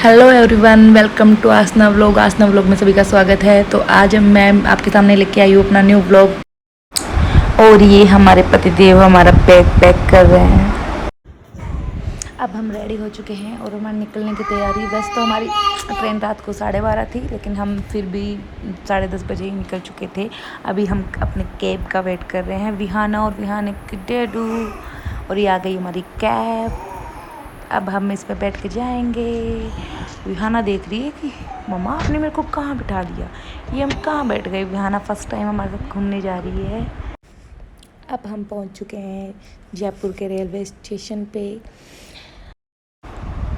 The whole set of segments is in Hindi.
Hello everyone, welcome to Aasna vlog में सभी का स्वागत है। तो आज मैं आपके सामने लेके आई हूँ अपना न्यू व्लॉग। और ये हमारे पतिदेव हमारा बैग पैक कर रहे हैं। अब हम रेडी हो चुके हैं और हमारे निकलने की तैयारी। वैसे तो हमारी ट्रेन रात को 12:30 थी, लेकिन हम फिर भी 10:30 बजे ही निकल चुके थे। अभी हम अपने कैब का वेट कर रहे हैं, विहाना और विहाना की डेडू। और ये आ गई हमारी कैब। अब हम इस पे बैठ के जाएंगे। विहाना देख रही है कि मम्मा आपने मेरे को कहाँ बिठा दिया, ये हम कहाँ बैठ गए। विहाना फर्स्ट टाइम हमारे साथ घूमने जा रही है। अब हम पहुँच चुके हैं जयपुर के रेलवे स्टेशन पे।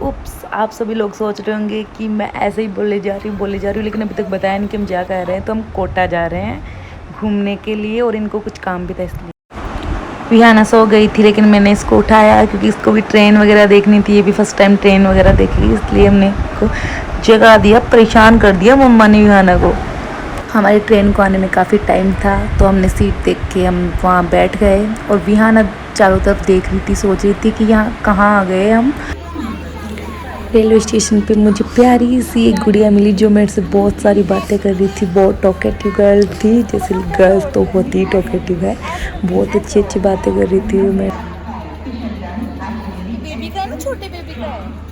उप्स, आप सभी लोग सोच रहे होंगे कि मैं ऐसे ही बोले जा रही हूँ, लेकिन अभी तक बताया नहीं कि हम जा कर रहे हैं। तो हम कोटा जा रहे हैं घूमने के लिए और इनको कुछ काम भी था इसलिए। विहाना सो गई थी, लेकिन मैंने इसको उठाया क्योंकि इसको भी ट्रेन वगैरह देखनी थी। ये भी फर्स्ट टाइम ट्रेन वगैरह देखी, इसलिए हमने इसको जगा दिया, परेशान कर दिया मम्मा ने विहाना को। हमारी ट्रेन को आने में काफ़ी टाइम था, तो हमने सीट देख के हम वहाँ बैठ गए। और विहाना चारों तरफ देख रही थी, सोच रही थी कि यहाँ कहाँ आ गए हम। रेलवे स्टेशन पे मुझे प्यारी सी एक गुड़िया मिली जो मेरे से बहुत सारी बातें कर रही थी। बहुत टॉकेटिव गर्ल थी, जैसे गर्ल्स तो होती ही टॉकेटिव है। बहुत अच्छी अच्छी बातें कर रही थी वो। मैं बेबी का है ना, छोटे बेबी का है।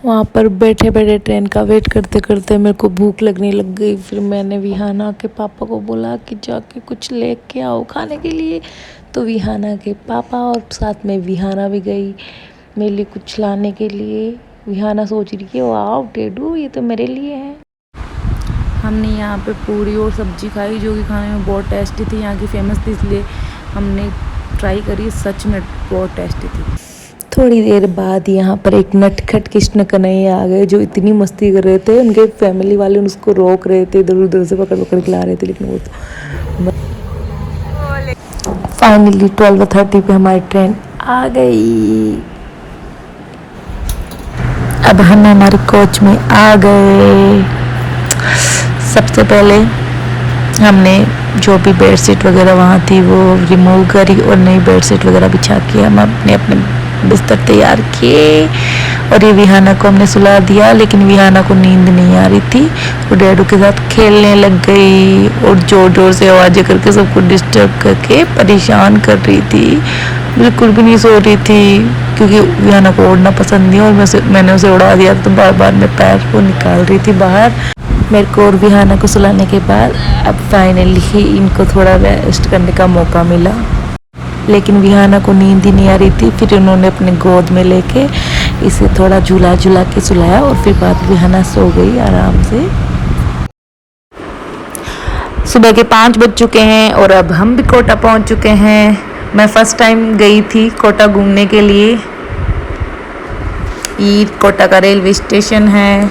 वहाँ पर बैठे बैठे ट्रेन का वेट करते करते मेरे को भूख लगने लग गई। फिर मैंने विहाना के पापा को बोला कि जाके कुछ लेके आओ खाने के लिए। तो विहाना के पापा और साथ में विहाना भी गई मेरे लिए कुछ लाने के लिए। विहाना सोच रही है वाह डेडू ये तो मेरे लिए है। हमने यहाँ पे पूरी और सब्जी खाई जो कि खाने में बहुत टेस्टी थी। यहाँ की फेमस थी, इसलिए हमने ट्राई करी। सच में बहुत टेस्टी थी। थोड़ी देर बाद यहाँ पर एक नटखट कृष्ण कन्हैया आ गए जो इतनी मस्ती कर रहे थे। उनके फैमिली वाले उसको रोक रहे थे, इधर उधर से पकड़ पकड़ के ला रहे थे, लेकिन वो तो फाइनली 12:30 पे हमारी ट्रेन आ गई। अब हम हमारे कोच में आ गए। सबसे पहले हमने जो भी बेडशीट वगैरह वहाँ थी वो रिमूव करी और नई बेडशीट वगैरह बिछा के हम अपने अपने बिस्तर तैयार किए। और ये विहाना को हमने सुला दिया, लेकिन विहाना को नींद नहीं आ रही थी। वो डैडू के साथ खेलने लग गई और जोर जोर से आवाज़ें करके सबको डिस्टर्ब करके परेशान कर रही थी। बिल्कुल भी नहीं सो रही थी क्योंकि विहाना को उड़ना पसंद नहीं, और मैंने उसे उड़ा दिया तो बार बार मैं पैर को निकाल रही थी बाहर। मेरे को और विहाना को सुलाने के बाद अब फाइनली ही इनको थोड़ा रेस्ट करने का मौका मिला, लेकिन विहाना को नींद ही नहीं आ रही थी। फिर उन्होंने अपने गोद में लेके इसे थोड़ा झूला झूला के सुलाया और फिर बाद विहाना सो गई आराम से। सुबह के 5 बज चुके हैं और अब हम भी कोटा पहुंच चुके हैं। मैं फर्स्ट टाइम गई थी कोटा घूमने के लिए। ये कोटा का रेलवे स्टेशन है।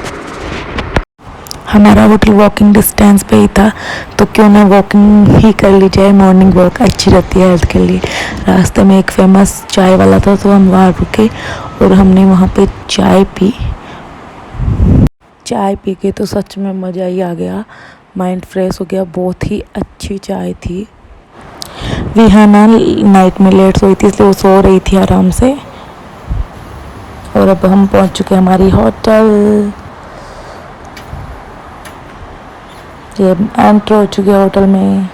हमारा होटल वॉकिंग डिस्टेंस पे ही था, तो क्यों ना वॉकिंग ही कर ली जाए। मॉर्निंग वॉक अच्छी रहती है हेल्थ के लिए। रास्ते में एक फेमस चाय वाला था, तो हम वहाँ रुके और हमने वहाँ पे चाय पी। चाय पी के तो सच में मज़ा ही आ गया, माइंड फ्रेश हो गया। बहुत ही अच्छी चाय थी। विहाना नाइट में लेट सोई थी, इसलिए वो सो रही थी आराम से। और अब हम पहुँच चुके हैं हमारी होटल। ये एंटर हो चुके होटल में।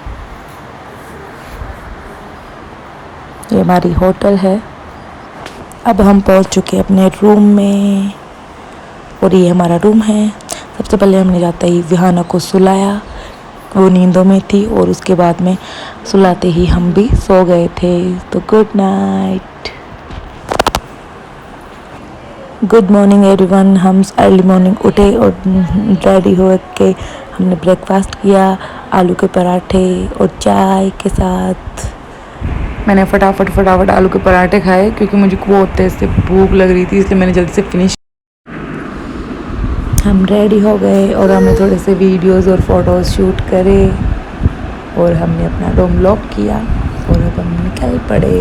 ये हमारी होटल है। अब हम पहुंच चुके हैं अपने रूम में और ये हमारा रूम है। सबसे पहले हमने जाते ही विहाना को सुलाया, वो नींदों में थी, और उसके बाद में सुलाते ही हम भी सो गए थे। तो good night, good morning everyone. हम अर्ली मॉर्निंग उठे और रेडी हो के हमने ब्रेकफास्ट किया, आलू के पराठे और चाय के साथ। मैंने फटाफट आलू के पराठे खाए क्योंकि मुझे बहुत तेज से भूख लग रही थी, इसलिए मैंने जल्दी से फिनिश। हम रेडी हो गए और हमने थोड़े से वीडियोस और फोटोज़ शूट करे और हमने अपना रूम लॉक किया और अब हम निकल पड़े।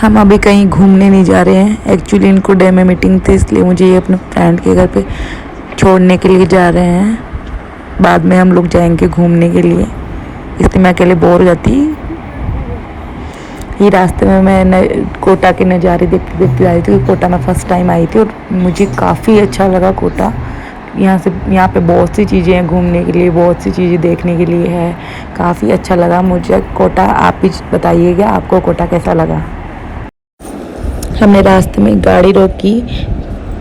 हम अभी कहीं घूमने नहीं जा रहे हैं। एक्चुअली इनको डे में मीटिंग थी, इसलिए मुझे ये अपने फ्रेंड के घर पे छोड़ने के लिए जा रहे हैं। बाद में हम लोग जाएंगे घूमने के लिए। इसलिए मैं अकेले बोर हो जाती। ये रास्ते में मैं कोटा के नज़ारे देखते देखते आई थी। कोटा में फ़र्स्ट टाइम आई थी और मुझे काफ़ी अच्छा लगा कोटा। यहाँ पे बहुत सी चीज़ें हैं घूमने के लिए, बहुत सी चीज़ें देखने के लिए है। काफ़ी अच्छा लगा मुझे कोटा। आप भी बताइएगा आपको कोटा कैसा लगा। हमने रास्ते में गाड़ी रोकी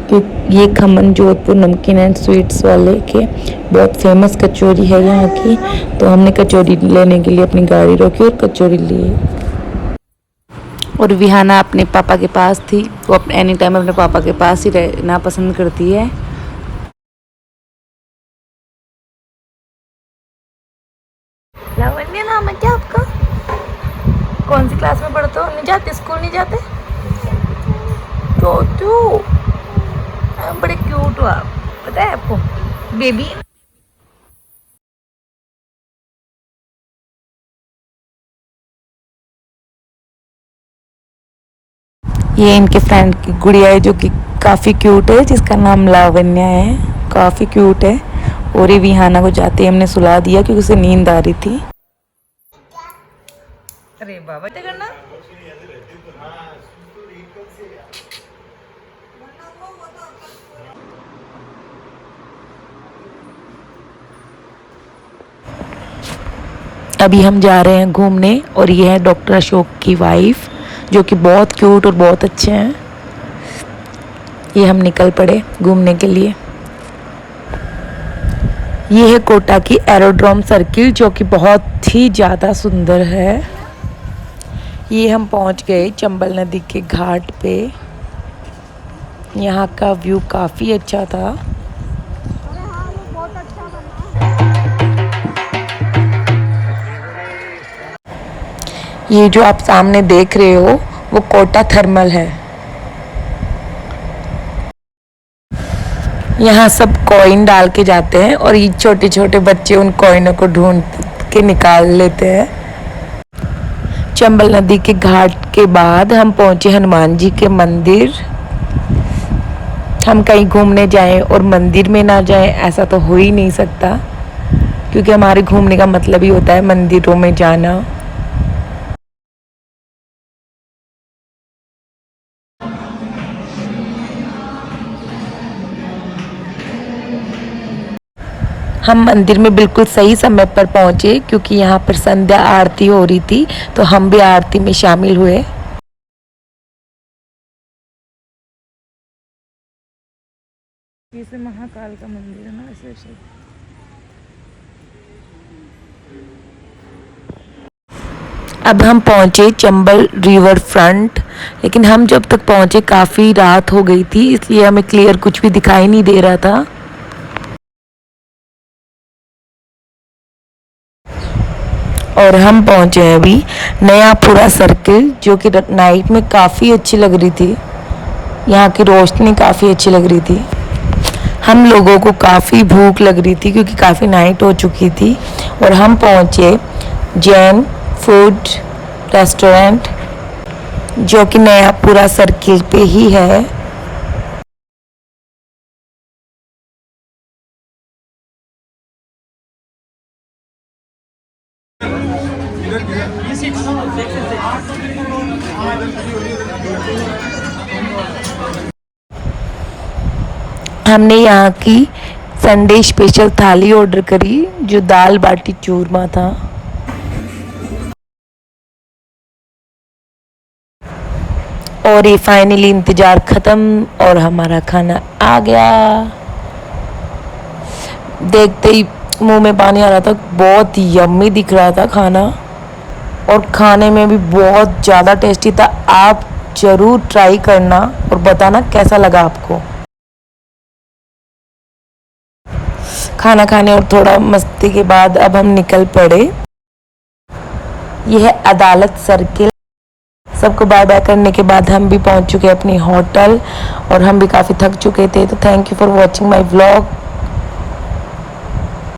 क्योंकि ये खमन जोधपुर नमकीन एंड स्वीट्स वाले के बहुत फेमस कचौरी है यहाँ की, तो हमने कचौरी लेने के लिए अपनी गाड़ी रोकी और कचौरी ली। और विहाना अपने पापा के पास थी। वो एनी टाइम अपने पापा के पास ही रहना पसंद करती है। लावण्य नाम है क्या आपका? कौन सी क्लास में पढ़ते हो? नहीं जाते स्कूल? नहीं जाते? छोटू बड़े क्यूट हो आप, पता है आपको बेबी। ये इनके फ्रेंड की गुड़िया है जो कि काफ़ी क्यूट है, जिसका नाम लावण्या है। काफ़ी क्यूट है। और ये विहाना को जाते ही हमने सुला दिया क्योंकि उसे नींद आ रही थी। अरे बाबा क्या करना। अभी हम जा रहे हैं घूमने और ये है डॉक्टर अशोक की वाइफ जो कि बहुत क्यूट और बहुत अच्छे हैं। ये हम निकल पड़े घूमने के लिए। ये है कोटा की एरोड्रोम सर्किल जो कि बहुत ही ज़्यादा सुंदर है। ये हम पहुंच गए चंबल नदी के घाट पे। यहाँ का व्यू काफ़ी अच्छा था। ये जो आप सामने देख रहे हो वो कोटा थर्मल है। यहाँ सब कॉइन डाल के जाते हैं और ये छोटे छोटे बच्चे उन कॉइनों को ढूंढ के निकाल लेते हैं। चंबल नदी के घाट के बाद हम पहुंचे हनुमान जी के मंदिर। हम कहीं घूमने जाएं और मंदिर में ना जाएं ऐसा तो हो ही नहीं सकता, क्योंकि हमारे घूमने का मतलब ही होता है मंदिरों में जाना। हम मंदिर में बिल्कुल सही समय पर पहुंचे क्योंकि यहाँ पर संध्या आरती हो रही थी, तो हम भी आरती में शामिल हुए। ये महाकाल का मंदिर है ना, ऐसे अब हम पहुंचे चंबल रिवर फ्रंट, लेकिन हम जब तक पहुंचे काफ़ी रात हो गई थी, इसलिए हमें क्लियर कुछ भी दिखाई नहीं दे रहा था। और हम पहुंचे हैं अभी नयापुरा सर्किल जो कि नाइट में काफ़ी अच्छी लग रही थी। यहाँ की रोशनी काफ़ी अच्छी लग रही थी। हम लोगों को काफ़ी भूख लग रही थी क्योंकि काफ़ी नाइट हो चुकी थी और हम पहुंचे जैन फूड रेस्टोरेंट जो कि नयापुरा सर्किल पे ही है। हमने यहाँ की संडे स्पेशल थाली ऑर्डर करी जो दाल बाटी चूरमा था। और ये फाइनली इंतज़ार ख़त्म और हमारा खाना आ गया। देखते ही मुंह में पानी आ रहा था, बहुत यम्मी दिख रहा था खाना और खाने में भी बहुत ज़्यादा टेस्टी था। आप ज़रूर ट्राई करना और बताना कैसा लगा आपको। खाना खाने और थोड़ा मस्ती के बाद अब हम निकल पड़े। यह है अदालत सर्किल। सबको बाय बाय करने के बाद हम भी पहुंच चुके अपनी होटल और हम भी काफ़ी थक चुके थे। तो thank you for watching my vlog.